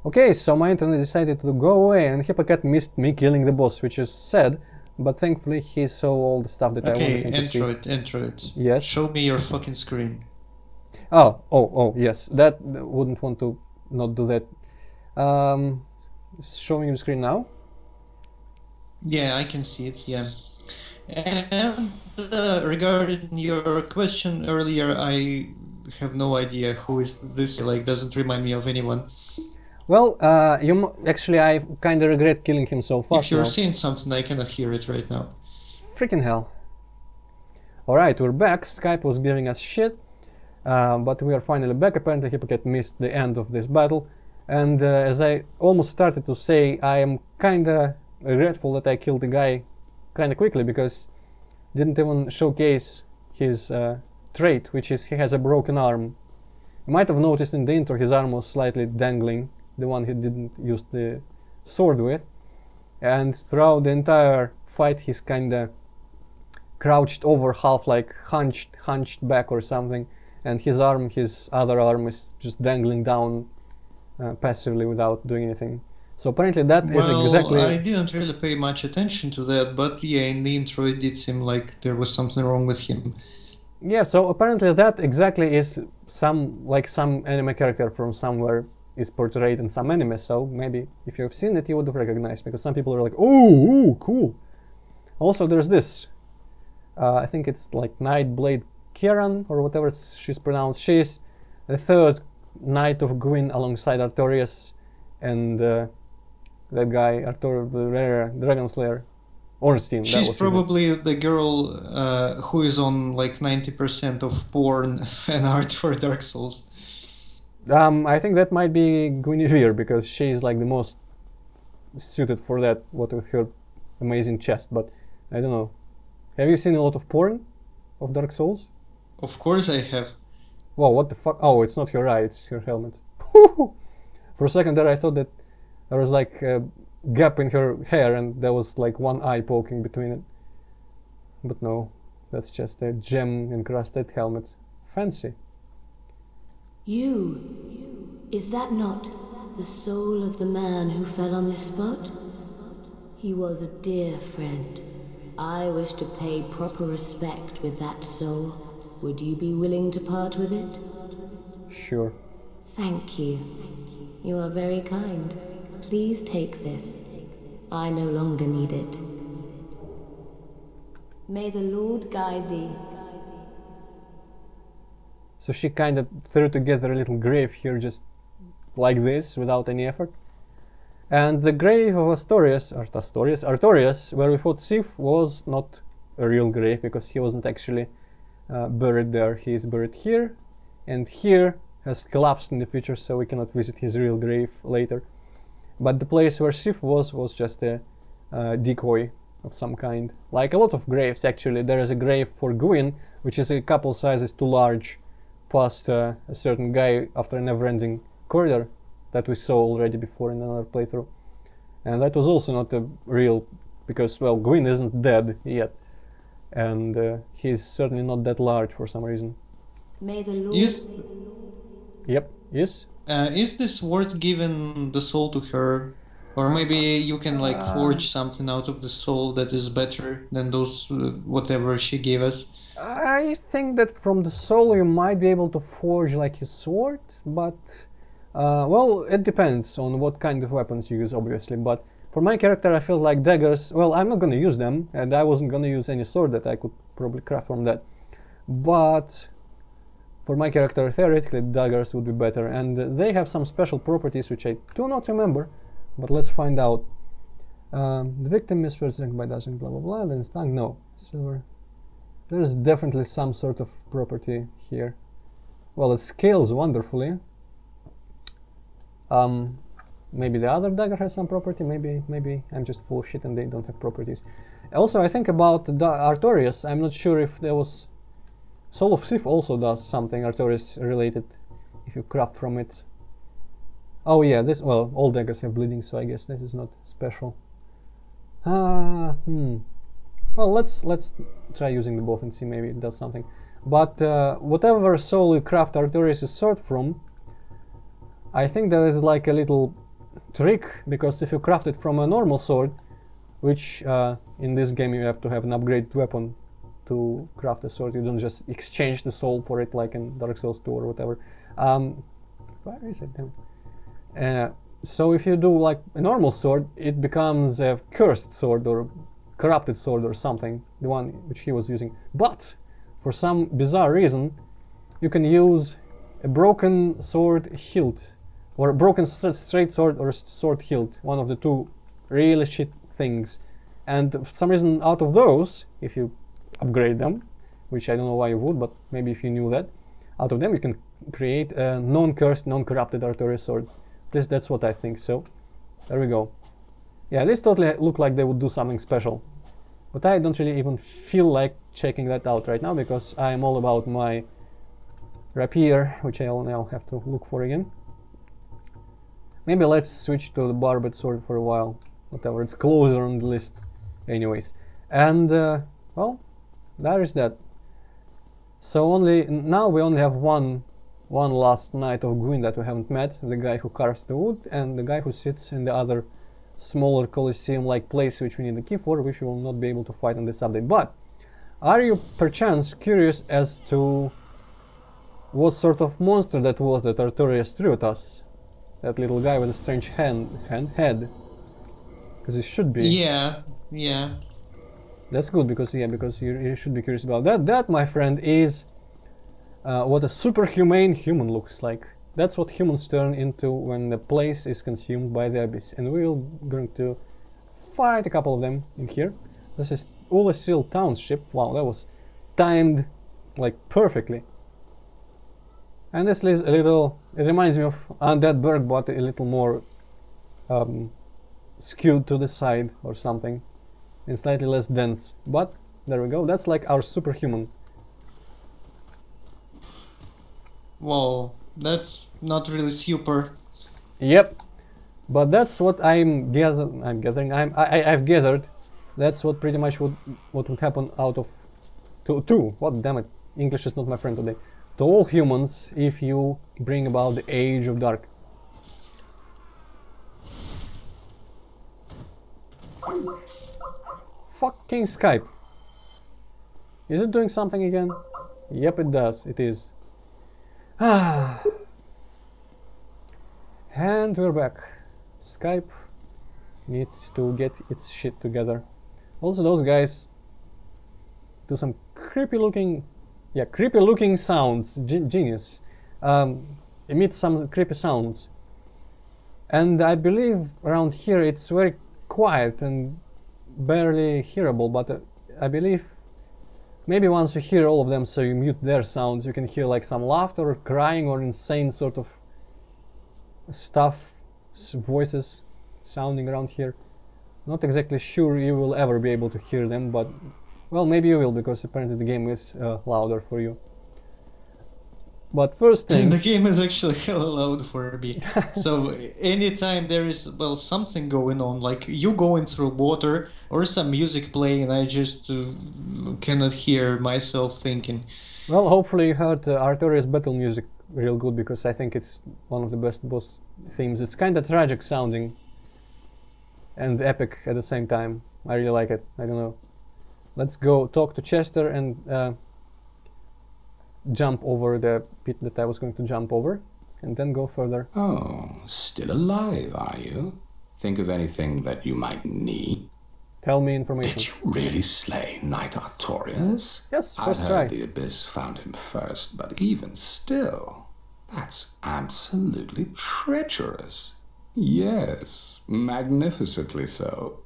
Okay, so my internet decided to go away, and hipp0cat missed me killing the boss, which is sad, but thankfully he saw all the stuff that I wanted him to see. Antroid. Yes? Show me your fucking screen. Oh, yes, that wouldn't want to not do that. Showing you the screen now? Yeah, I can see it, yeah. And regarding your question earlier, I have no idea who is this, like, doesn't remind me of anyone. Well, actually, I kinda regret killing him so fast. If you're now. saying something, I cannot hear it right now. Freaking hell. Alright, we're back. Skype was giving us shit, but we are finally back. Apparently hipp0cat missed the end of this battle, and as I almost started to say, I am kinda regretful that I killed the guy kinda quickly, because didn't even showcase his trait, which is he has a broken arm. You might have noticed in the intro his arm was slightly dangling, the one he didn't use the sword with, and throughout the entire fight he's kinda crouched over, half like hunched back or something, and his other arm is just dangling down passively without doing anything. So apparently that is exactly... Well, I didn't really pay much attention to that, but yeah, in the intro it did seem like there was something wrong with him. Yeah, so apparently that exactly is some anime character from somewhere is portrayed in some anime, so maybe if you've seen it you would have recognized, because some people are like, oh, cool. Also there's this, I think it's like Nightblade Kieran, or whatever she's pronounced. She's the third Knight of Gwyn alongside Artorias and that guy, Arthur the Dragon Slayer. Ornstein. She's probably the girl who is on like 90% of porn fan art for Dark Souls. I think that might be Guinevere, because she's like the most suited for that, what with her amazing chest, but I don't know. Have you seen a lot of porn of Dark Souls? Of course I have. Whoa, what the fuck? Oh, it's not her eye, it's her helmet. For a second there I thought that there was like a gap in her hair and there was like one eye poking between it. But no, that's just a gem encrusted helmet. Fancy. Is that not the soul of the man who fell on this spot? He was a dear friend. I wish to pay proper respect with that soul. Would you be willing to part with it? Sure. Thank you. You are very kind. Please take this. I no longer need it. May the Lord guide thee. So she kind of threw together a little grave here just like this, without any effort. And the grave of Artorias, where we fought Sif, was not a real grave, because he wasn't actually buried there. He is buried here, and here has collapsed in the future, so we cannot visit his real grave later. But the place where Sif was just a decoy of some kind. Like a lot of graves, actually. There is a grave for Gwyn, which is a couple sizes too large, past a certain guy after a never-ending corridor that we saw already before in another playthrough. And that was also not a real, because, well, Gwyn isn't dead yet, and he's certainly not that large for some reason. May the Lord... Yep, yes? Is this worth giving the soul to her? Or maybe you can like forge something out of the soul that is better than those whatever she gave us? I think that from the soul you might be able to forge like his sword, but well, it depends on what kind of weapons you use, obviously. But for my character, I feel like daggers, well, I'm not gonna use them, and I wasn't gonna use any sword that I could probably craft from that. But for my character, theoretically, daggers would be better, and they have some special properties which I do not remember, but let's find out. The victim is first by dodging blah blah blah, then stung. No, silver. There's definitely some sort of property here. Well, it scales wonderfully. Maybe the other dagger has some property. Maybe I'm just full of shit and they don't have properties. Also, I think about the Artorias. I'm not sure if there was... Soul of Sif also does something Artorias related, if you craft from it. Oh yeah, this, well, all daggers have bleeding, so I guess this is not special. Well, let's try using the both and see, maybe it does something. But whatever soul you craft Artorias' sword from, I think there is like a little trick, because if you craft it from a normal sword, which in this game you have to have an upgraded weapon to craft a sword, you don't just exchange the soul for it like in Dark Souls 2 or whatever. Where is it? So if you do like a normal sword, it becomes a cursed sword or corrupted sword or something, the one which he was using. But for some bizarre reason, you can use a broken sword hilt, or a broken straight sword or sword hilt, one of the two really shit things. And for some reason, out of those, if you upgrade them, which I don't know why you would, but maybe if you knew that, out of them you can create a non-cursed, non-corrupted Artorias sword. At least that's what I think. So there we go. Yeah, this totally look like they would do something special, but I don't really even feel like checking that out right now, because I'm all about my rapier, which I'll now have to look for again. Maybe let's switch to the barbed sword for a while, whatever, it's closer on the list anyways. And well, there is that. So now we only have one last knight of Gwyn that we haven't met, the guy who carves the wood and the guy who sits in the other smaller Colosseum-like place which we need a key for, which we will not be able to fight in this update. But are you perchance curious as to what sort of monster that was that Artorias threw at us? That little guy with a strange head. Because it should be. Yeah. That's good, because you should be curious about that. That, my friend, is what a superhumane human looks like. That's what humans turn into when the place is consumed by the abyss. And we're going to fight a couple of them in here. This is Ullasil Township. Wow, that was timed like perfectly. And this is a little, it reminds me of Undead Burg, but a little more skewed to the side or something, and slightly less dense. But there we go, that's like our superhuman. Well, that's not really super. Yep, but that's what I've gathered. That's what pretty much what would happen out of what, damn it, English is not my friend today, to all humans if you bring about the Age of Dark. Fucking Skype. Is it doing something again? Yep, it does. It is. And we're back. Skype needs to get its shit together. Also, those guys do some creepy looking sounds. Genius. Emit some creepy sounds. And I believe around here it's very quiet and barely hearable, but I believe maybe once you hear all of them, so you mute their sounds, you can hear like some laughter or crying or insane sort of stuff, voices sounding around here. Not exactly sure you will ever be able to hear them, but well, maybe you will, because apparently the game is louder for you. But first things... The game is actually hella loud for me. So anytime there is, well, something going on, like you going through water or some music playing, I just cannot hear myself thinking. Well, hopefully you heard Artorias battle music real good, because I think it's one of the best boss themes. It's kind of tragic sounding and epic at the same time. I really like it. I don't know. Let's go talk to Chester and jump over the pit that I was going to jump over, and then go further. Oh, still alive, are you? Think of anything that you might need. Tell me information. Did you really slay Knight Artorias? Yes, I first heard try. the Abyss found him first, but even still, that's absolutely treacherous. Yes, magnificently so.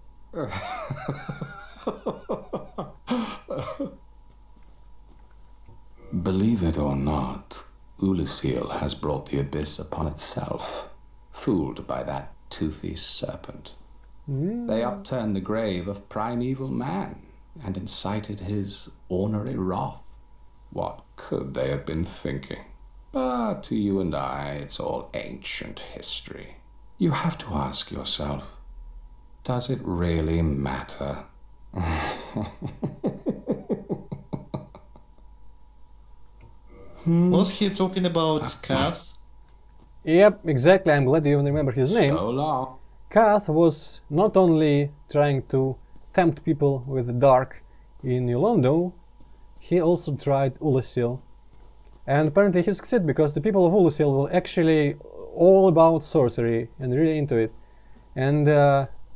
Believe it or not, Ullasil has brought the Abyss upon itself, fooled by that toothy serpent. They upturned the grave of primeval man and incited his ornery wrath. What could they have been thinking? But to you and I, it's all ancient history. You have to ask yourself, does it really matter? Was he talking about Kath? Yep, exactly, I'm glad you even remember his name. So long. Kath was not only trying to tempt people with the dark in New London, he also tried Ulusil. And apparently he succeeded, because the people of Ulusil were actually all about sorcery and really into it. And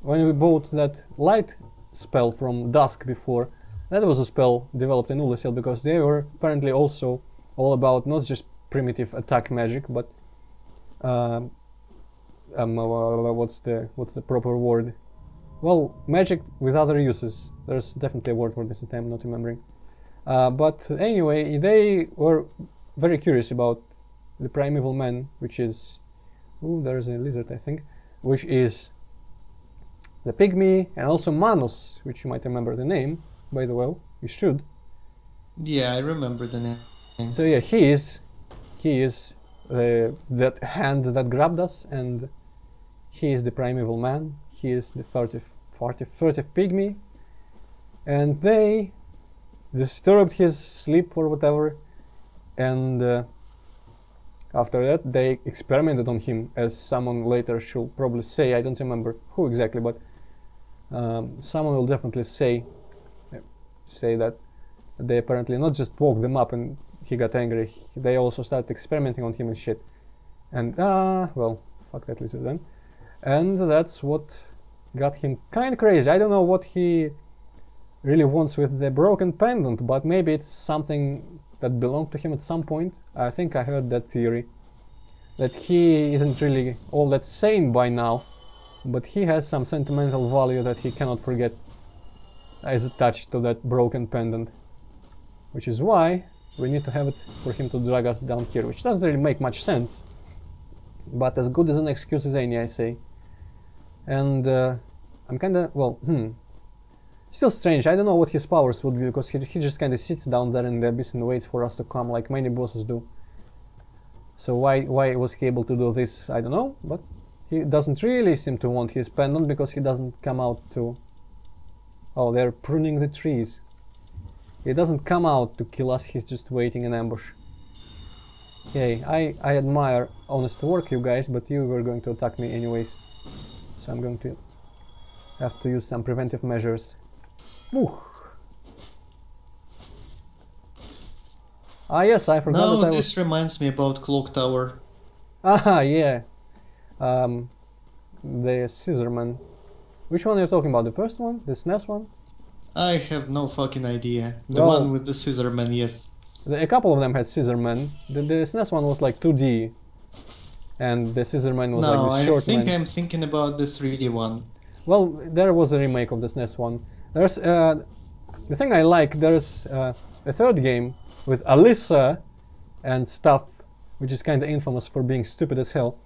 when we bought that light spell from Dusk before, that was a spell developed in Ulusil, because they were apparently also all about not just primitive attack magic, but what's the proper word? Well, magic with other uses. There's definitely a word for this that I'm not remembering. But anyway, they were very curious about the primeval man, which is... Ooh, there's a lizard, I think. Which is the pygmy, and also Manus, which you might remember the name, by the way. You should. Yeah, I remember the name. So yeah, he is that hand that grabbed us, and he is the primeval man. He is the furtive pygmy, and they disturbed his sleep or whatever, and after that they experimented on him, as someone later should probably say. I don't remember who exactly, but someone will definitely say that they apparently not just woke them up and he got angry, they also started experimenting on him and shit. And well, fuck that lizard then. And that's what got him kind of crazy. I don't know what he really wants with the broken pendant, but maybe it's something that belonged to him at some point. I think I heard that theory, that he isn't really all that sane by now, but he has some sentimental value that he cannot forget as attached to that broken pendant, which is why we need to have it for him to drag us down here, which doesn't really make much sense, but as good as an excuse as any, I say. And I'm kinda, well, still strange. I don't know what his powers would be, because he just kinda sits down there in the abyss and waits for us to come, like many bosses do. So why was he able to do this, I don't know, but he doesn't really seem to want his pendant, because he doesn't come out to... Oh, they're pruning the trees. He doesn't come out to kill us, he's just waiting in ambush. Okay, I admire honest work, you guys, but you were going to attack me anyways. So I'm going to have to use some preventive measures. Ooh. Ah yes, I forgot that I was... this reminds me about Clock Tower. Ah, yeah. The Scissorman. Which one are you talking about? The first one? The SNES one? I have no fucking idea. The Oh. one with the Scissorman, yes. A couple of them had Scissorman. The SNES one was like 2D. And the Scissorman was like the short I think man. I'm thinking about the 3D one. Well, there was a remake of the SNES one. There's the thing I like. There's a third game with Alyssa and stuff, which is kind of infamous for being stupid as hell.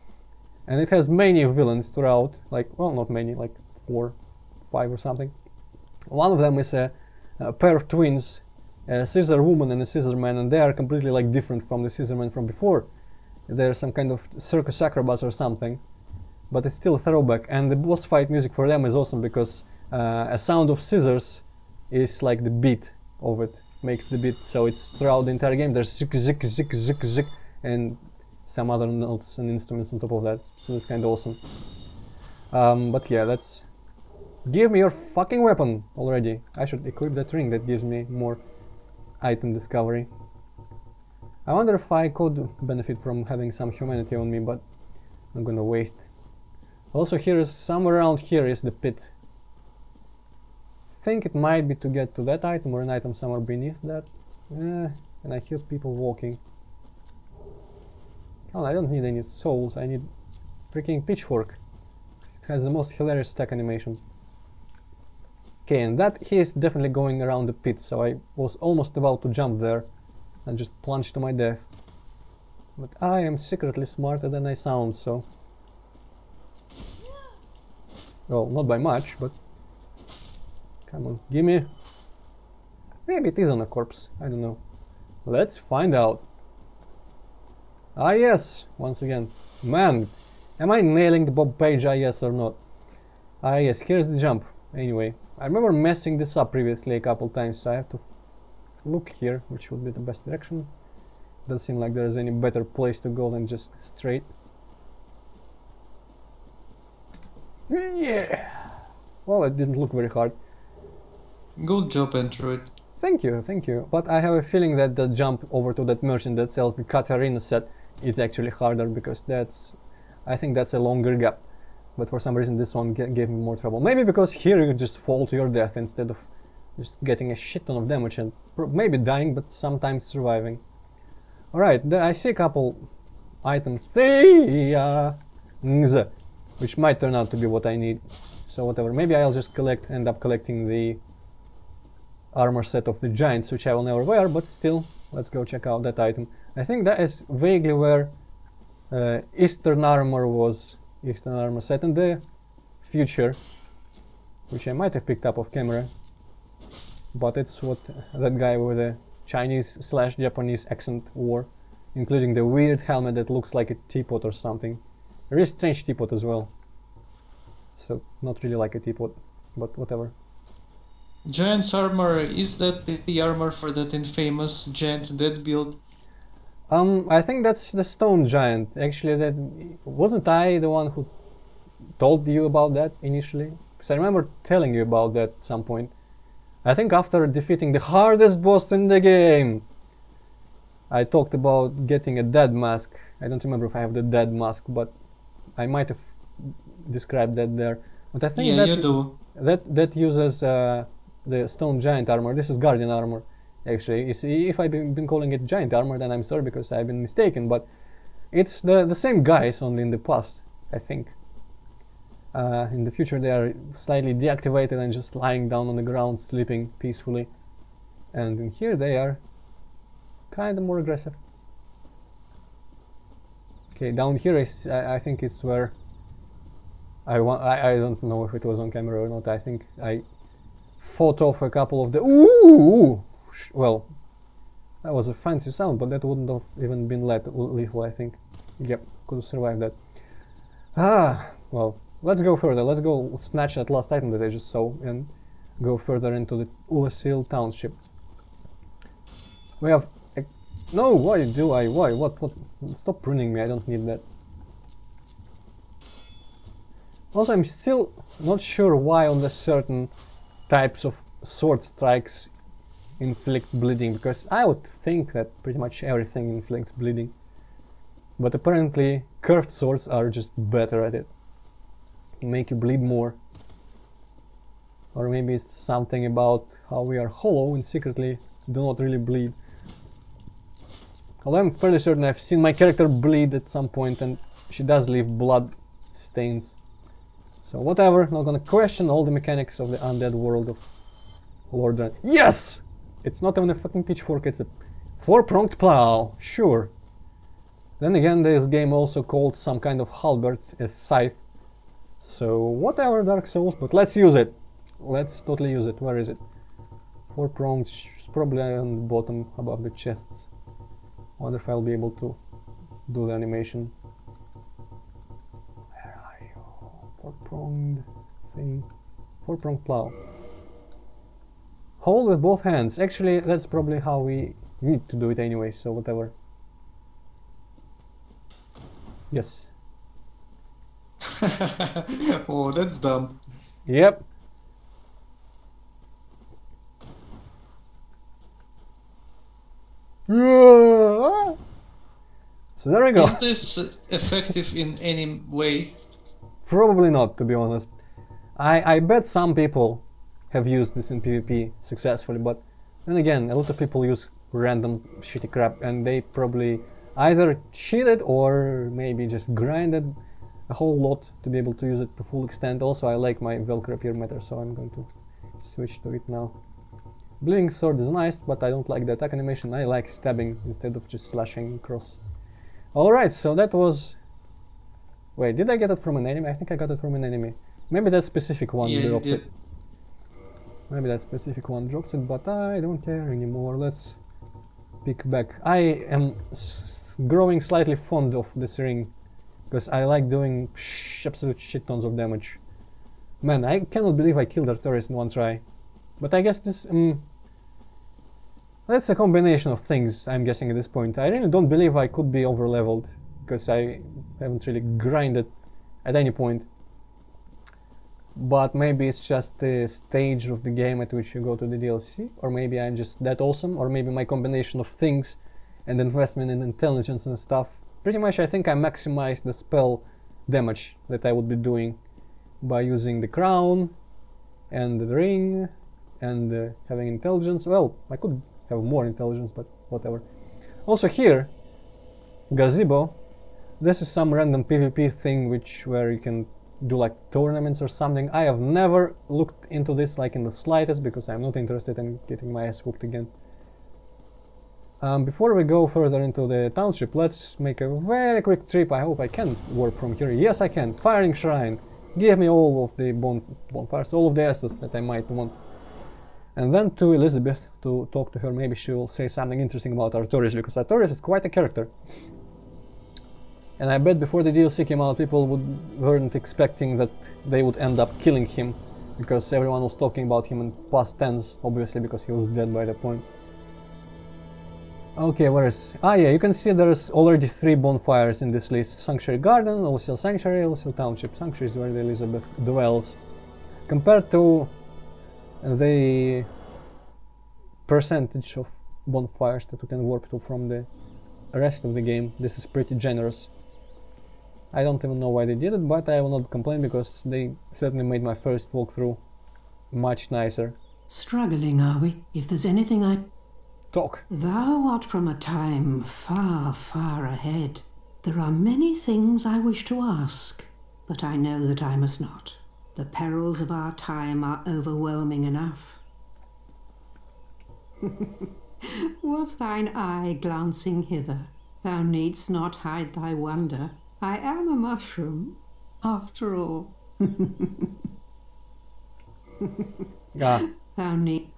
And it has many villains throughout. Like, well, not many, like 4, 5 or something. One of them is a pair of twins, a scissor woman and a scissor man, and they are completely like different from the scissor man from before. They're some kind of circus acrobats or something, but it's still a throwback. And the boss fight music for them is awesome, because a sound of scissors is like the beat of it, makes the beat, so it's throughout the entire game. There's zik zik zik zik zik and some other notes and instruments on top of that, so it's kind of awesome. But yeah, that's... Give me your fucking weapon already. I should equip that ring that gives me more item discovery. I wonder if I could benefit from having some humanity on me, but I'm gonna waste. Also, here is somewhere around here is the pit. Think it might be to get to that item, or an item somewhere beneath that. And I hear people walking. Oh, I don't need any souls, I need freaking pitchfork. It has the most hilarious stack animation. Okay, and that he is definitely going around the pit, so I was almost about to jump there and just plunge to my death. But I am secretly smarter than I sound, so... Well, not by much, but... Come on, gimme! Maybe it is on a corpse, I don't know. Let's find out. Ah yes, once again. Man, am I nailing the Bob Page ah yes or not? Ah yes, here's the jump. Anyway, I remember messing this up previously a couple times, so I have to look here, which would be the best direction. Doesn't seem like there's any better place to go than just straight. Yeah! Well, it didn't look very hard. Good job, Antroid. Thank you, thank you. But I have a feeling that the jump over to that merchant that sells the Katarina set is actually harder, because I think that's a longer gap. But for some reason this one gave me more trouble. Maybe because here you just fall to your death instead of just getting a shit ton of damage and maybe dying, but sometimes surviving. Alright, there I see a couple item things, which might turn out to be what I need. So whatever, maybe I'll just end up collecting the armor set of the giants, which I will never wear, but still, let's go check out that item. I think that is vaguely where Eastern armor set in the future, which I might have picked up off camera, but it's what that guy with a Chinese/Japanese accent wore, including the weird helmet that looks like a teapot or something. A really strange teapot as well. So, not really like a teapot, but whatever. Giant's armor, is that the armor for that infamous giant dead build? I think that's the stone giant. Actually, that wasn't I the one who told you about that initially? Because I remember telling you about that at some point. I think after defeating the hardest boss in the game, I talked about getting a dead mask. I don't remember if I have the dead mask, but I might have described that there. But I think yeah, you do. that uses the stone giant armor. This is guardian armor, actually. If I've been calling it giant armor, then I'm sorry, because I've been mistaken. But it's the same guys, only in the past, I think. In the future they are slightly deactivated and just lying down on the ground, sleeping peacefully. And in here they are kind of more aggressive. Okay, down here I think it's where I don't know if it was on camera or not. I think I fought off a couple of the ooh. Well, that was a fancy sound, but that wouldn't have even been lethal, I think. Yep, could have survived that. Well, let's go further. Let's go snatch that last item that I just saw and go further into the Ulasil township. We have no, why do I? Why? What? Stop pruning me, I don't need that. Also, I'm still not sure why on the certain types of sword strikes inflict bleeding, because I would think that pretty much everything inflicts bleeding. But apparently curved swords are just better at it. Make you bleed more. Or maybe it's something about how we are hollow and secretly do not really bleed. Although I'm fairly certain I've seen my character bleed at some point, and she does leave blood stains. So whatever, not gonna question all the mechanics of the undead world of Lord Dran. Yes! It's not even a fucking pitchfork, it's a four-pronged plow, sure. Then again, this game also called some kind of halberd a scythe. So whatever, Dark Souls, but let's use it. Let's totally use it. Where is it? Four-pronged, probably on the bottom above the chests. Wonder if I'll be able to do the animation. Where are you? Four-pronged thing. Four-pronged plow. Hold with both hands. Actually, that's probably how we need to do it anyway, so whatever. Yes. Oh, that's dumb. Yep. So there we go. Is this effective in any way? Probably not, to be honest. I bet some people have used this in PvP successfully, but then again, a lot of people use random shitty crap, and they probably either cheated or maybe just grinded a whole lot to be able to use it to full extent. Also, I like my Velcro meter, so I'm going to switch to it now. Bleeding sword is nice, but I don't like the attack animation. I like stabbing instead of just slashing across. Alright, so that was... Wait, did I get it from an enemy? I think I got it from an enemy. Maybe that specific one drops it. Maybe that specific one drops it, but I don't care anymore. Let's pick back. I am growing slightly fond of this ring, because I like doing absolute shit tons of damage. Man, I cannot believe I killed Artorias in one try. But I guess this... that's a combination of things, I'm guessing at this point. I really don't believe I could be over-leveled, because I haven't really grinded at any point. but maybe it's just the stage of the game at which you go to the DLC, or maybe I'm just that awesome, or maybe my combination of things and investment in intelligence and stuff. Pretty much I think I maximized the spell damage that I would be doing by using the crown and the ring and having intelligence. Well, I could have more intelligence, but whatever. Also here, gazebo, this is some random PvP thing where you can do like tournaments or something. I have never looked into this like in the slightest because I'm not interested in getting my ass whooped again. Before we go further into the township, let's make a very quick trip. I hope I can warp from here. Yes, I can. Firing Shrine. Give me all of the bonfires, all of the assets that I might want. And then to Elizabeth to talk to her. Maybe she will say something interesting about Artorias, because Artorias is quite a character. And I bet before the DLC came out, people weren't expecting that they would end up killing him, because everyone was talking about him in past tense, obviously, because he was dead by that point. Okay, where is... Ah yeah, you can see there's already 3 bonfires in this list. Sanctuary Garden, Lucille Sanctuary, Lucille Township. Sanctuary is where the Elizabeth dwells. Compared to the percentage of bonfires that we can warp to from the rest of the game, this is pretty generous. I don't even know why they did it, but I will not complain, because they certainly made my first walkthrough much nicer. Struggling, are we? If there's anything I... Talk. Thou art from a time far, far ahead. There are many things I wish to ask, but I know that I must not. The perils of our time are overwhelming enough. Was thine eye glancing hither? Thou needst not hide thy wonder. I am a mushroom, after all. Yeah. Thou need...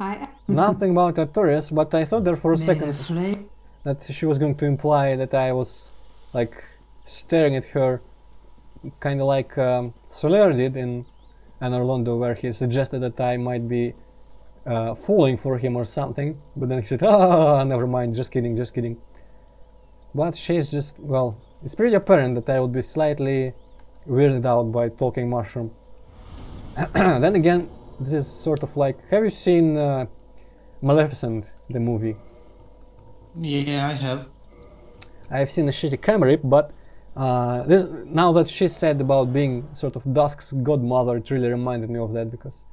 Nothing about Artorias, but I thought there for a second that she was going to imply that I was, like, staring at her, kind of like Soler did in Anor Londo, where he suggested that I might be falling for him or something, but then he said, ah, never mind, just kidding, just kidding. But she's just, well, it's pretty apparent that I would be slightly weirded out by talking mushroom. Then again, this is sort of like, have you seen Maleficent, the movie? Yeah, I have. I've seen a shitty camera rip, but now that she said about being sort of Dusk's godmother, it really reminded me of that, because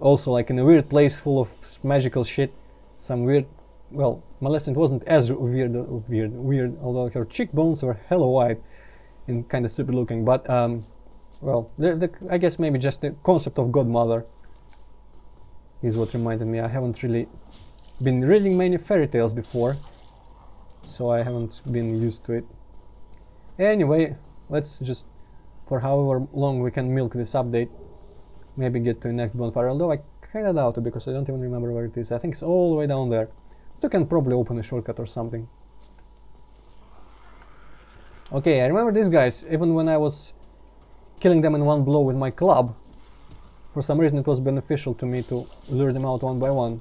also like in a weird place full of magical shit, some weird, well, Maleficent wasn't as weird, although her cheekbones were hella wide and kind of stupid looking, but well, I guess maybe just the concept of godmother is what reminded me. I haven't really been reading many fairy tales before, so I haven't been used to it. Anyway, let's just, for however long we can milk this update, maybe get to the next bonfire, although I kinda doubt it, because I don't even remember where it is. I think it's all the way down there. But you can probably open a shortcut or something. Okay, I remember these guys, even when I was killing them in one blow with my club. For some reason it was beneficial to me to lure them out one by one.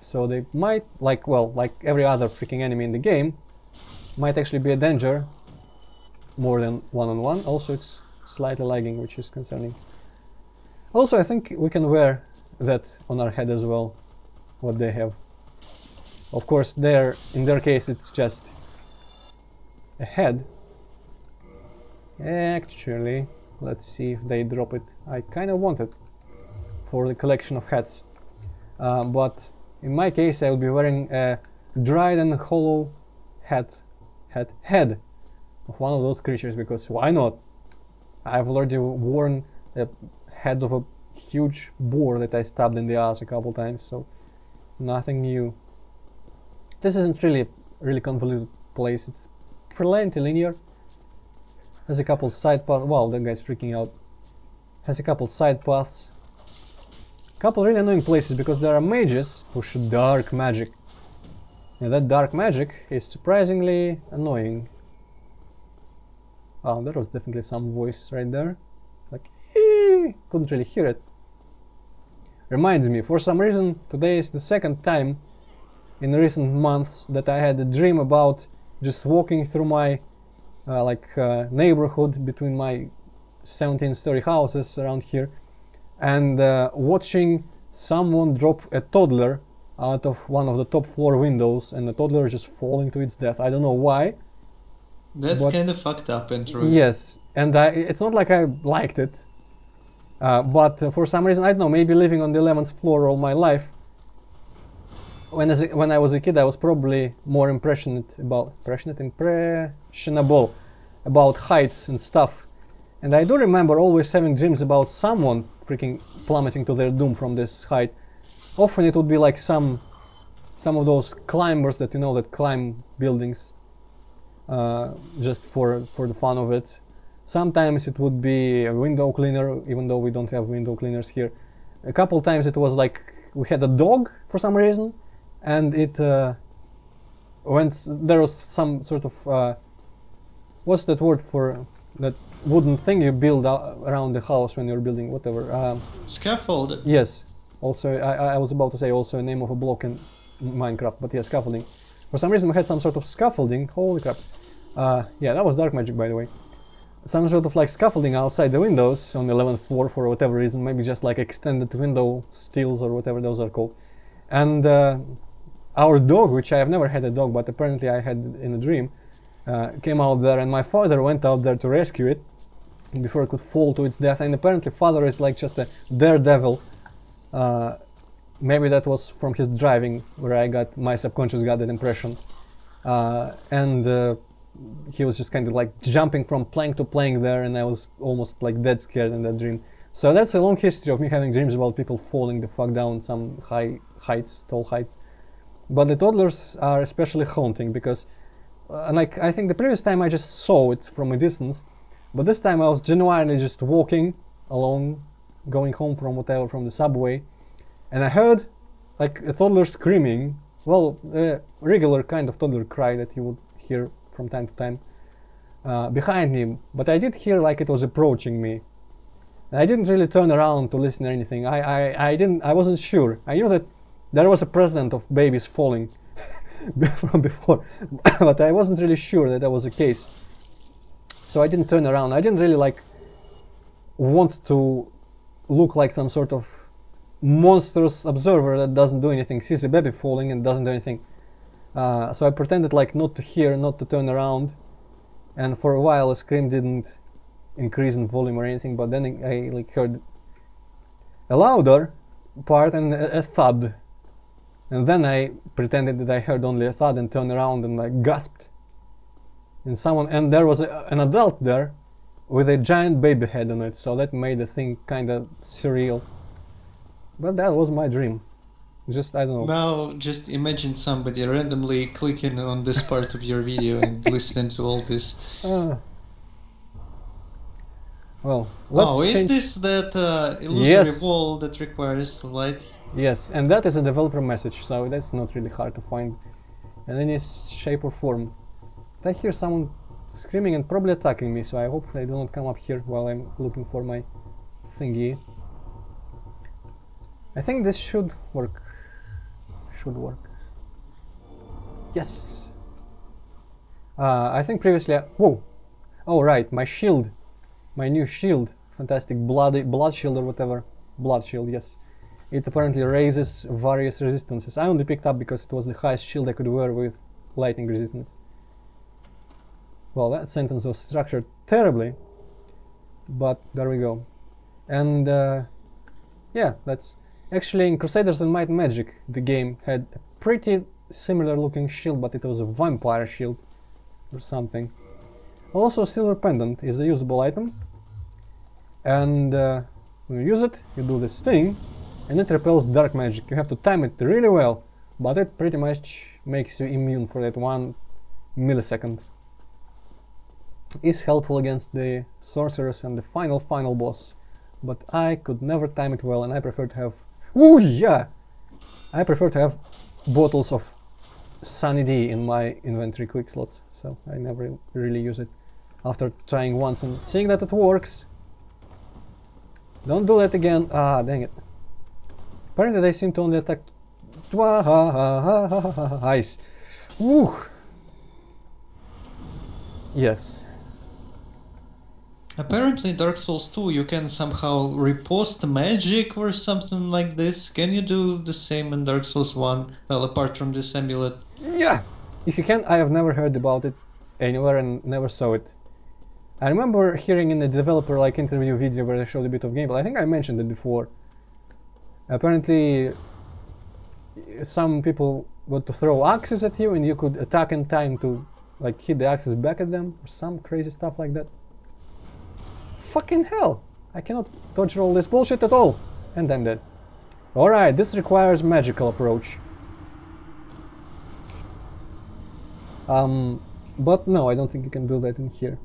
So they might, like, well, like every other freaking enemy in the game, might actually be a danger more than one-on-one. Also, it's slightly lagging, which is concerning. Also, I think we can wear that on our head as well, what they have. Of course, in their case, it's just a head. Actually, let's see if they drop it. I kind of want it for the collection of hats. But in my case, I will be wearing a dried and hollow head of one of those creatures, because why not? I've already worn a head of a huge boar that I stabbed in the ass a couple times, so nothing new. This isn't really a really convoluted place. It's plenty linear. Has a couple side paths. Wow, that guy's freaking out. Has a couple side paths. Couple really annoying places, because there are mages who shoot dark magic. And that dark magic is surprisingly annoying. Oh, there was definitely some voice right there. Like, eee! Couldn't really hear it. Reminds me, for some reason, today is the second time in recent months that I had a dream about just walking through my neighborhood between my 17-story houses around here, and watching someone drop a toddler out of one of the top floor windows, and the toddler just falling to its death. I don't know why. That's kind of fucked up, Antroid. Yes, and it's not like I liked it, but for some reason, I don't know, maybe living on the 11th floor all my life, when I was a kid, I was probably more impressionable about heights and stuff. And I do remember always having dreams about someone freaking plummeting to their doom from this height. Often it would be like some of those climbers that, you know, that climb buildings just for the fun of it. Sometimes it would be a window cleaner, even though we don't have window cleaners here. A couple times it was like we had a dog for some reason, and it there was some sort of what's that word for that wooden thing you build around the house when you're building whatever? Scaffold. Yes. Also, I was about to say also a name of a block in Minecraft, but yeah, scaffolding. For some reason we had some sort of scaffolding. Holy crap. Yeah, that was dark magic, by the way. Some sort of like scaffolding outside the windows on the 11th floor for whatever reason, maybe just like extended window steels or whatever those are called. And our dog, which I have never had a dog, but apparently I had in a dream, came out there, and my father went out there to rescue it before it could fall to its death. And apparently father is like just a daredevil. Maybe that was from his driving, where my subconscious got that impression. And he was just kind of like jumping from plank to plank there, and I was almost like dead scared in that dream. So that's a long history of me having dreams about people falling the fuck down some tall heights. But the toddlers are especially haunting because, like, I think the previous time I just saw it from a distance, but this time I was genuinely just walking along, going home from the subway, and I heard like a toddler screaming. Well, a regular kind of toddler cry that you would hear from time to time behind me, but I did hear like it was approaching me. And I didn't really turn around to listen or anything. I wasn't sure. I knew that there was a precedent of babies falling from before, but I wasn't really sure that was the case. So I didn't turn around. I didn't really like want to look like some sort of monstrous observer that doesn't do anything, sees a baby falling and doesn't do anything. So I pretended like not to hear, not to turn around, and for a while the scream didn't increase in volume or anything, but then I like heard a louder part and a thud, and then I pretended that I heard only a thud and turned around and like gasped. And there was an adult there with a giant baby head on it, so that made the thing kind of surreal. But that was my dream. Just, I don't know. Now, just imagine somebody randomly clicking on this part of your video and listening to all this. Well, let's change. Is this that illusory wall that requires light? Yes, and that is a developer message, so that's not really hard to find in any shape or form. I hear someone screaming and probably attacking me, so I hope they do not come up here while I'm looking for my thingy. I think this should work. Yes. I think previously. Whoa. Oh right, my shield, my new shield, fantastic blood shield or whatever, blood shield. Yes, it apparently raises various resistances. I only picked up because it was the highest shield I could wear with lightning resistance. Well, that sentence was structured terribly, but there we go. And yeah, that's actually in Crusaders and Might and Magic. The game had a pretty similar looking shield, but it was a vampire shield or something. Also, silver pendant is a usable item, and when you use it, you do this thing, and it repels dark magic. You have to time it really well, but it pretty much makes you immune for that 1 millisecond. Is helpful against the sorcerers and the final boss, but I could never time it well, and I prefer to have I prefer to have bottles of Sunny D in my inventory quick slots, so I never really use it. After trying once and seeing that it works, don't do that again. Ah, dang it. Apparently they seem to only attack twice. Woo. Yes. Apparently, Dark Souls 2, you can somehow repost magic or something like this. Can you do the same in Dark Souls 1? Well, apart from this amulet. Yeah! If you can, I have never heard about it anywhere and never saw it. I remember hearing in the developer interview video where they showed a bit of gameplay. I think I mentioned it before. Apparently, some people got to throw axes at you and you could attack in time to hit the axes back at them or some crazy stuff like that. Fucking hell! I cannot dodge roll this bullshit at all! And I'm dead. Alright, this requires magical approach. But no, I don't think you can do that in here.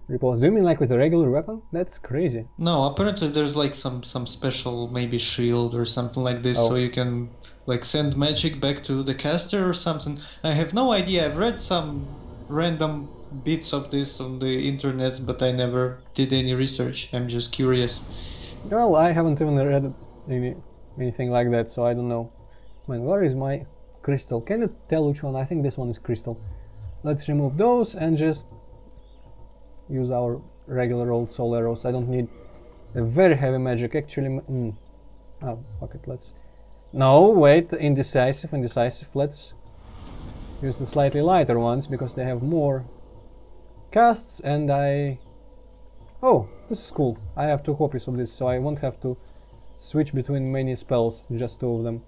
Repose. Do you mean with a regular weapon? That's crazy. No, apparently there's some special maybe shield or something like this, so you can send magic back to the caster or something. I have no idea. I've read some random bits of this on the internet, but I never did any research. I'm just curious. Well, I haven't even read anything like that, so I don't know. Man, where is my crystal? Can you tell which one? I think this one is crystal. Let's remove those and just use our regular old soul arrows. I don't need a very heavy magic, actually. Oh, fuck it, let's... No, wait, indecisive. Let's use the slightly lighter ones, because they have more casts, and Oh, this is cool. I have 2 copies of this, so I won't have to switch between many spells, just 2 of them.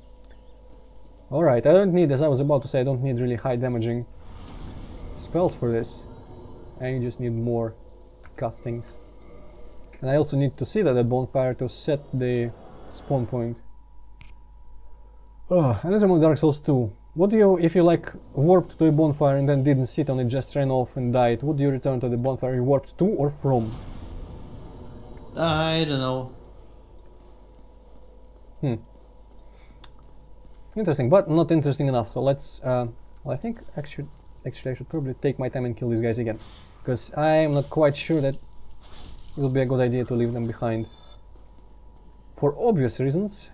Alright, I don't need, as I was about to say, I don't need really high damaging spells for this. I just need more castings. And I also need to sit at the bonfire to set the spawn point. Another one, Dark Souls 2. What do you, if you warped to a bonfire and then didn't sit on it, just ran off and died, would you return to the bonfire you warped to or from? I don't know. Interesting, but not interesting enough, so let's, well, I think actually I should probably take my time and kill these guys again. Because I am not quite sure that it will be a good idea to leave them behind. For obvious reasons.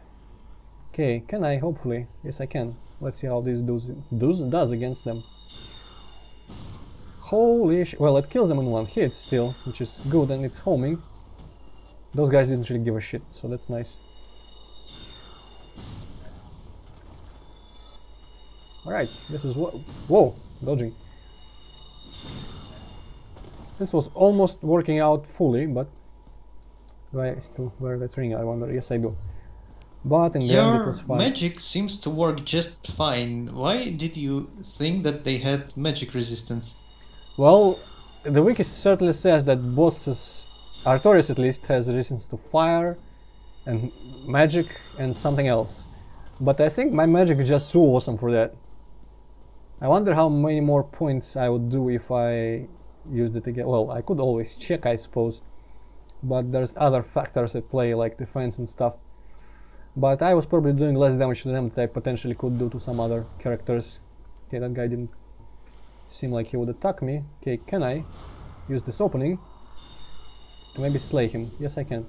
Okay, can I? Hopefully. Yes, I can. Let's see how this does against them. Holy sh... Well, it kills them in 1 hit still, which is good, and it's homing. Those guys didn't really give a shit, so that's nice. Alright, this is what... Whoa! Dodging. This was almost working out fully, but... Do I still wear that ring, I wonder? Yes, I do. But in the end it was fine. Your magic seems to work just fine. Why did you think that they had magic resistance? Well, the wiki certainly says that bosses, Artorias at least, has resistance to fire and magic and something else. But I think my magic is just too awesome for that. I wonder how many more points I would do if I used it again. Well, I could always check, I suppose. But there's other factors at play, like defense and stuff. But I was probably doing less damage to them that I potentially could do to some other characters. Okay, that guy didn't seem like he would attack me. Okay, can I use this opening to maybe slay him? Yes, I can.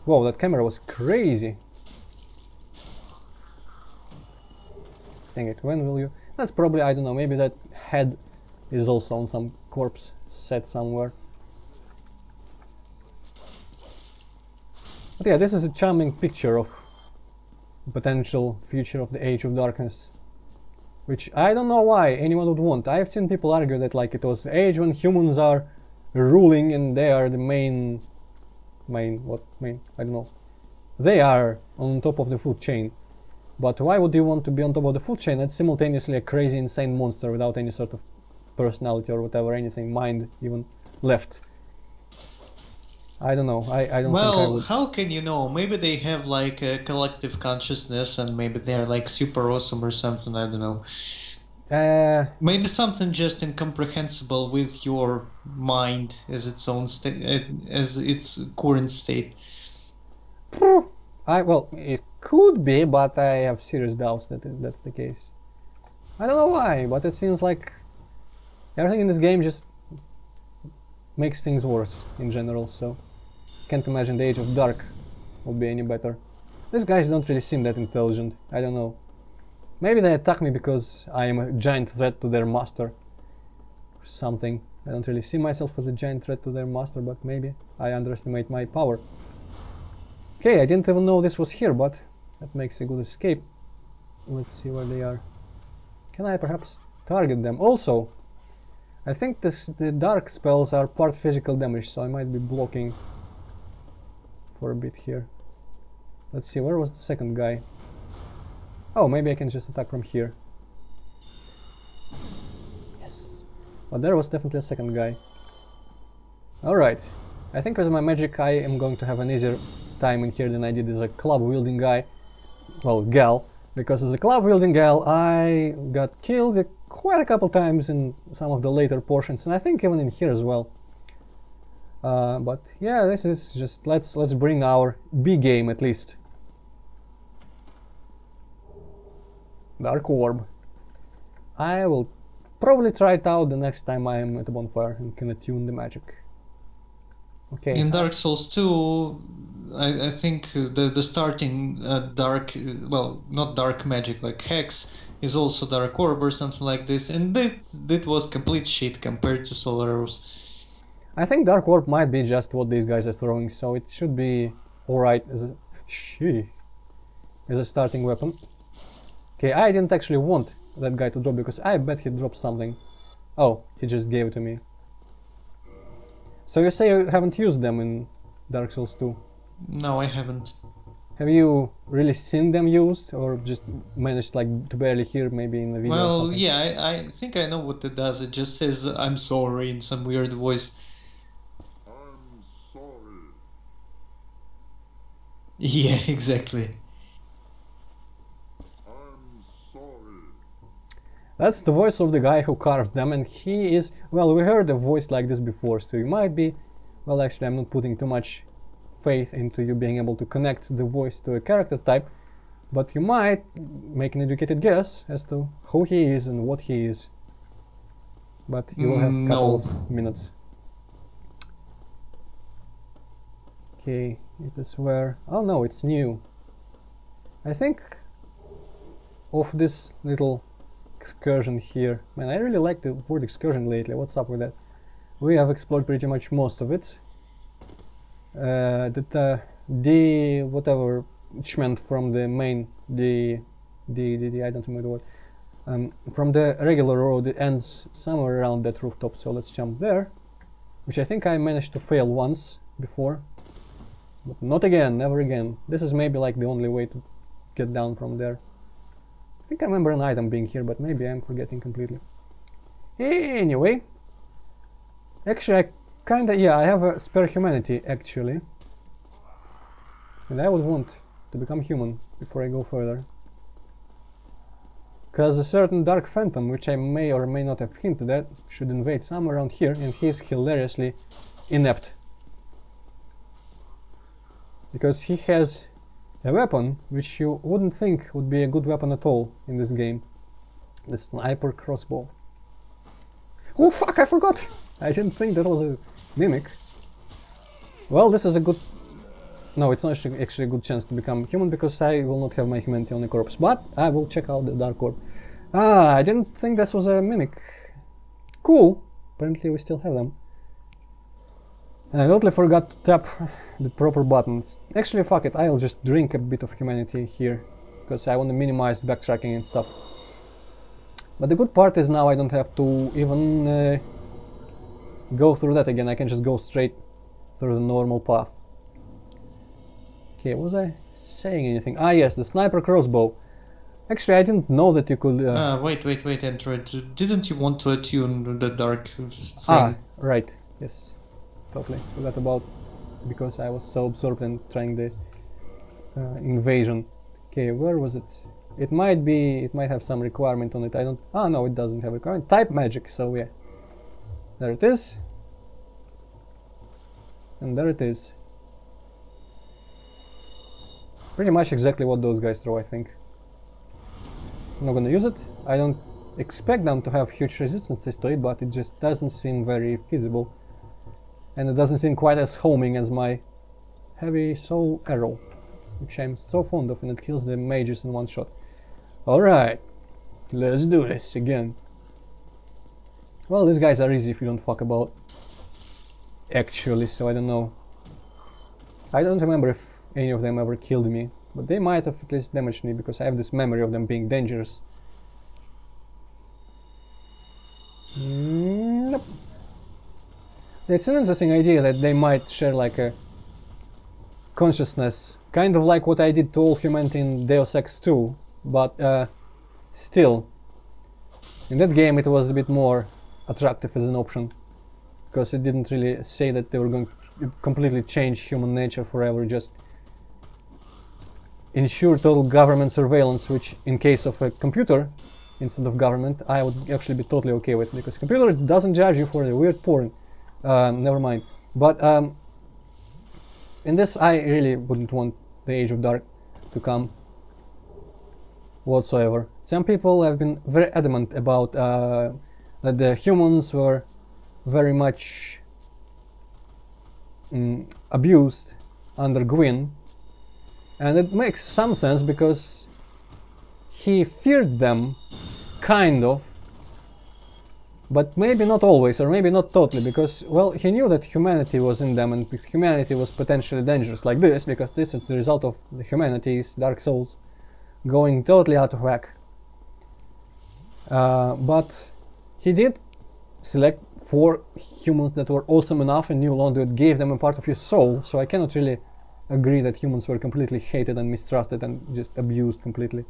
Whoa, that camera was crazy. Dang it, when will you... That's probably, I don't know, maybe that head is also on some corpse set somewhere. But yeah, this is a charming picture of the potential future of the Age of Darkness, which I don't know why anyone would want. I've seen people argue that it was the age when humans are ruling and they are the main, I don't know. They are on top of the food chain. But why would you want to be on top of the food chain that's simultaneously a crazy, insane monster without any sort of personality or whatever, anything, mind even left? I don't know. I don't think I would. How can you know? Maybe they have a collective consciousness and maybe they're super awesome or something, I don't know. Maybe something just incomprehensible with your mind as its own state, as its current state. Well, it could be, but I have serious doubts that that's the case. I don't know why, but it seems like everything in this game just makes things worse in general, so can't imagine the Age of Dark will be any better. These guys don't really seem that intelligent, I don't know. Maybe they attack me because I am a giant threat to their master or something. I don't really see myself as a giant threat to their master, but maybe I underestimate my power. Okay, I didn't even know this was here, but that makes a good escape. Let's see where they are. Can I perhaps target them? Also, I think the dark spells are part physical damage, so I might be blocking for a bit here. Let's see, where was the second guy? Oh, maybe I can just attack from here. Yes. But there was definitely a second guy. Alright. I think with my magic I am going to have an easier time in here than I did as a club-wielding guy. Well, gal. Because as a club-wielding gal, I got killed quite a couple times in some of the later portions, and I think even in here as well. But yeah, this is just let's bring our B game at least. Dark Orb. I will probably try it out the next time I am at the bonfire and can attune the magic. Okay. In Dark Souls 2, I think the starting dark, well, not dark magic like Hex, is also Dark Orb or something like this, and that was complete shit compared to Solar Arrows. I think Dark Orb might be just what these guys are throwing, so it should be alright as a starting weapon. Okay, I didn't actually want that guy to drop because I bet he dropped something. Oh, he just gave it to me. So you say you haven't used them in Dark Souls 2? No, I haven't. Have you really seen them used, or just managed like to barely hear maybe in the video or Well, something? yeah, I think I know what it does. It just says "I'm sorry" in some weird voice. I'm sorry. Yeah, exactly. I'm sorry. That's the voice of the guy who carves them, and he is... Well, we heard a voice like this before, so you might be... Well, actually, I'm not putting too much faith into you being able to connect the voice to a character type, but you might make an educated guess as to who he is and what he is. But you will have a couple of minutes. Okay, is this where... Oh no, it's new. I think of this little excursion here. Man, I really like the word excursion lately. What's up with that? We have explored pretty much most of it. The whatever which meant from the main the I don't remember the word. From the regular road it ends somewhere around that rooftop, so let's jump there, which I think I managed to fail once before, but not again, never again. This is maybe like the only way to get down from there. I think I remember an item being here, but maybe I'm forgetting completely. Anyway, actually I kinda, yeah, I have a spare humanity actually, and I would want to become human before I go further, because a certain dark phantom, which I may or may not have hinted at, should invade somewhere around here, and he's hilariously inept because he has a weapon which you wouldn't think would be a good weapon at all in this game: the sniper crossbow. Oh fuck, I forgot! I didn't think that was a mimic. Well, this is a good... No, it's not actually a good chance to become human, because I will not have my humanity on a corpse, but I will check out the Dark Orb. Ah, I didn't think this was a mimic. Cool. Apparently we still have them. And I totally forgot to tap the proper buttons. Actually, fuck it, I'll just drink a bit of humanity here, because I want to minimize backtracking and stuff. But the good part is now I don't have to even go through that again. I can just go straight through the normal path. Okay, was I saying anything? Ah yes, the sniper crossbow. Actually, I didn't know that you could... Wait, Antroid. Didn't you want to attune the dark thing? Ah, right. Yes, totally forgot about, because I was so absorbed in trying the invasion. Okay, where was it? It might have some requirement on it. I don't... Ah, no, it doesn't have a requirement. Type magic, so yeah. There it is. And there it is. Pretty much exactly what those guys throw, I think. I'm not gonna use it. I don't expect them to have huge resistances to it, but it just doesn't seem very feasible. And it doesn't seem quite as homing as my heavy soul arrow, which I'm so fond of, and it kills the mages in one shot. Alright, let's do this again. Well, these guys are easy if you don't fuck about. Actually, so I don't know. I don't remember if any of them ever killed me, but they might have at least damaged me because I have this memory of them being dangerous. Nope. It's an interesting idea that they might share like a consciousness, kind of like what I did to all humanity in Deus Ex 2, but still, in that game it was a bit more attractive as an option, because it didn't really say that they were going to completely change human nature forever, just ensure total government surveillance, which in case of a computer instead of government I would actually be totally okay with, because computer doesn't judge you for the weird porn. Never mind. But in this I really wouldn't want the Age of Dark to come whatsoever. Some people have been very adamant about that the humans were very much abused under Gwyn, and it makes some sense because he feared them, kind of, but maybe not always, or maybe not totally, because, well, he knew that humanity was in them and humanity was potentially dangerous like this, because this is the result of the humanity's Dark Souls going totally out of whack. But he did select 4 humans that were awesome enough and knew Londo it gave them a part of his soul, so I cannot really agree that humans were completely hated and mistrusted and just abused completely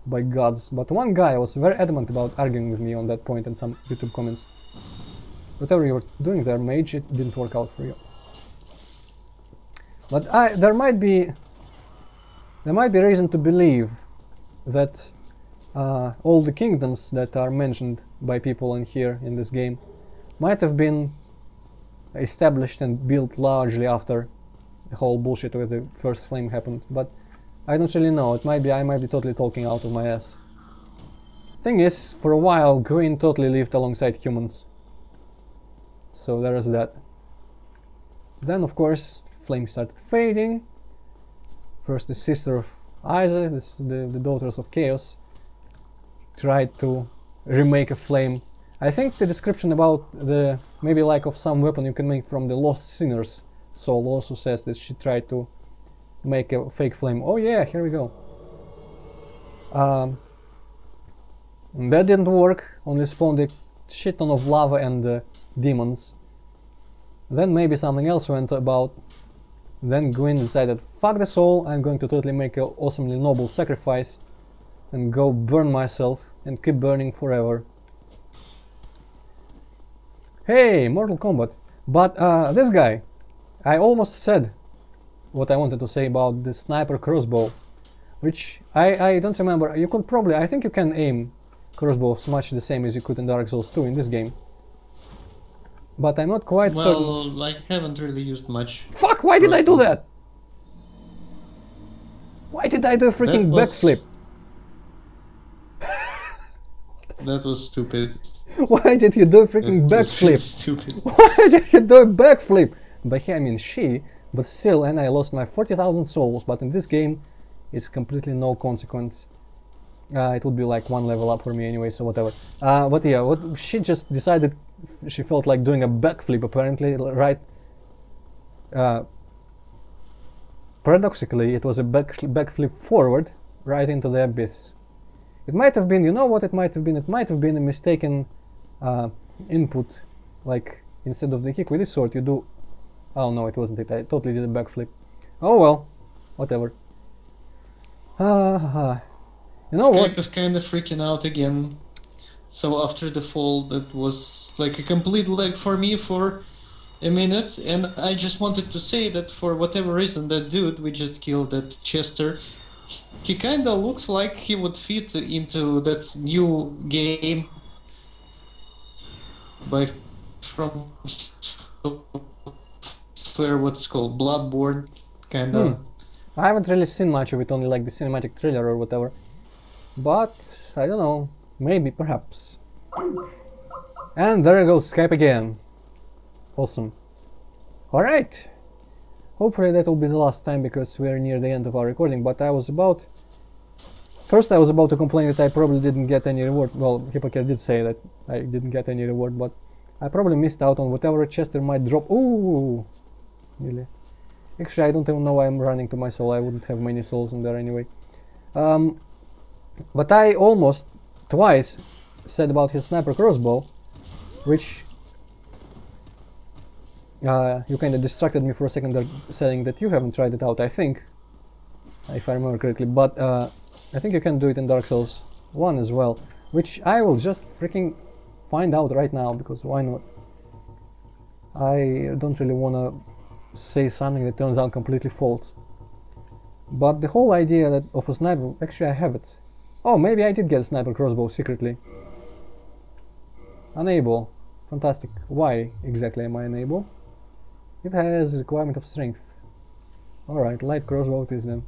by gods. But one guy was very adamant about arguing with me on that point in some YouTube comments. Whatever you were doing there, mage, it didn't work out for you. But there might be reason to believe that all the kingdoms that are mentioned by people in here in this game might have been established and built largely after the whole bullshit with the first flame happened, but I don't really know. It might be I might be totally talking out of my ass. Thing is, for a while Gwyn totally lived alongside humans, so there is that. Then of course flames started fading. First the sister of Isaac, the daughters of Chaos, tried to remake a flame. I think the description about the maybe like of some weapon you can make from the Lost Sinner's soul also says that she tried to make a fake flame. Oh yeah, here we go. That didn't work, only spawned a shit ton of lava and demons. Then maybe something else went about. Then Gwyn decided, fuck the soul, I'm going to totally make an awesomely noble sacrifice and go burn myself and keep burning forever. Hey, Mortal Kombat. But this guy, I almost said what I wanted to say about the sniper crossbow, which I don't remember. You could probably, I think you can aim crossbows much the same as you could in Dark Souls 2 in this game, but I'm not quite certain. Well, I haven't really used much. Fuck, why did I do that? Why did I do a freaking backflip? That was stupid. Why did you do a freaking backflip? Stupid. Why did you do a backflip? By he I mean she, but still, and I lost my 40,000 souls, but in this game it's completely no consequence. It would be like 1 level up for me anyway, so whatever. But yeah, she just decided she felt like doing a backflip apparently, right? Paradoxically, it was a backflip forward, right into the abyss. It might have been, you know what it might have been? It might have been a mistaken input, like instead of the kick with this sword you do... Oh no, it wasn't it, I totally did a backflip. Oh well, whatever. You know Skype what? is kind of freaking out again. So after the fall, that was like a complete lag for me for a minute, and I just wanted to say that for whatever reason, that dude we just killed, that Chester, he kinda looks like he would fit into that new game from what's called Bloodborne, kinda. I haven't really seen much of it, only like the cinematic trailer or whatever. But I don't know, maybe, perhaps. And there goes Skype again. Awesome. Alright. Hopefully that will be the last time, because we're near the end of our recording, but I was about First I was about to complain that I probably didn't get any reward. Well, hipp0cat did say that I didn't get any reward, but I probably missed out on whatever chest there might drop. Ooh! Really? Actually, I don't even know why I'm running to my soul. I wouldn't have many souls in there anyway. But I almost twice said about his sniper crossbow, which you kind of distracted me for a second there, saying that you haven't tried it out, I think, if I remember correctly, but I think you can do it in Dark Souls 1 as well, which I will just freaking find out right now, because why not? I don't really want to say something that turns out completely false. But the whole idea that of a sniper, actually I have it. Oh, maybe I did get a sniper crossbow secretly. Unable. Fantastic. Why exactly am I unable? It has requirement of strength. Alright, light crossbow it is then.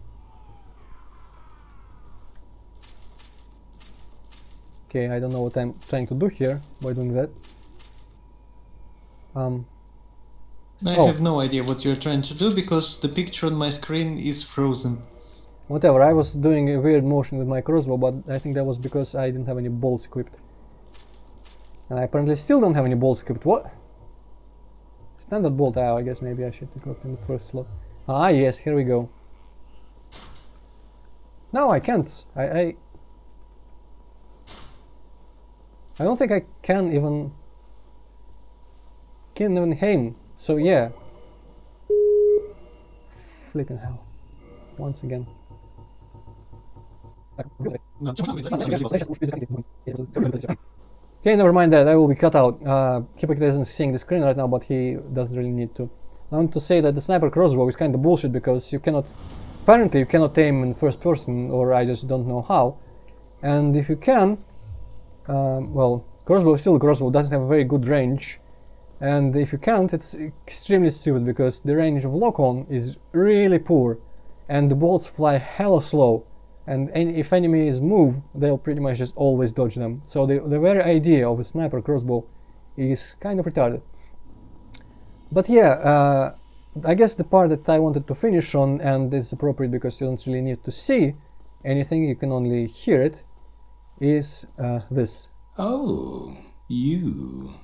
Okay, I don't know what I'm trying to do here by doing that. I have no idea what you're trying to do because the picture on my screen is frozen. Whatever, I was doing a weird motion with my crossbow, but I think that was because I didn't have any bolts equipped. And I apparently still don't have any bolts equipped. What? Standard bolt, I guess maybe I should equip in the first slot. Ah, yes, here we go. No, I can't. I don't think I can even aim. So yeah. Flipping hell. Once again. Okay, never mind that. I will be cut out. hipp0cat isn't seeing the screen right now, but he doesn't really need to. I want to say that the sniper crossbow is kind of bullshit because you cannot, apparently you cannot aim in first person, or I just don't know how. And if you can, well, crossbow is still a crossbow, doesn't have a very good range. And if you can't, it's extremely stupid because the range of lock-on is really poor, and the bolts fly hella slow. And if enemies move, they'll pretty much just always dodge them. So the very idea of a sniper crossbow is kind of retarded. But yeah, I guess the part that I wanted to finish on, and is appropriate because you don't really need to see anything, you can only hear it, is this. Oh, you.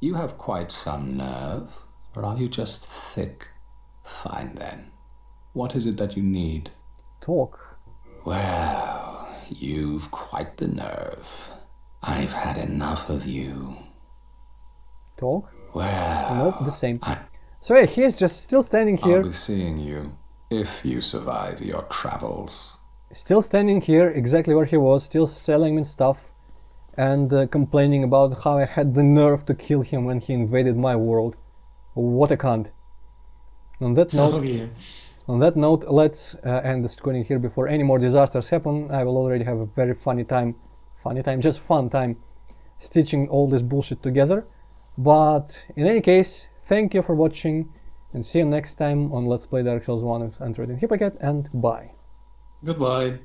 You have quite some nerve, or are you just thick? Fine then. What is it that you need? Talk. Well, you've quite the nerve. I've had enough of you. Talk? Well... Nope, the same. So yeah, he's just still standing here. I'll be seeing you, if you survive your travels. Still standing here, exactly where he was, still selling me stuff, and complaining about how I had the nerve to kill him when he invaded my world. What a cunt. On that note... Oh, yeah. On that note, let's end the screening here before any more disasters happen. I will already have a very just fun time stitching all this bullshit together. But in any case, thank you for watching and see you next time on Let's Play Dark Souls 1 with Antroid and hipp0cat, and bye. Goodbye.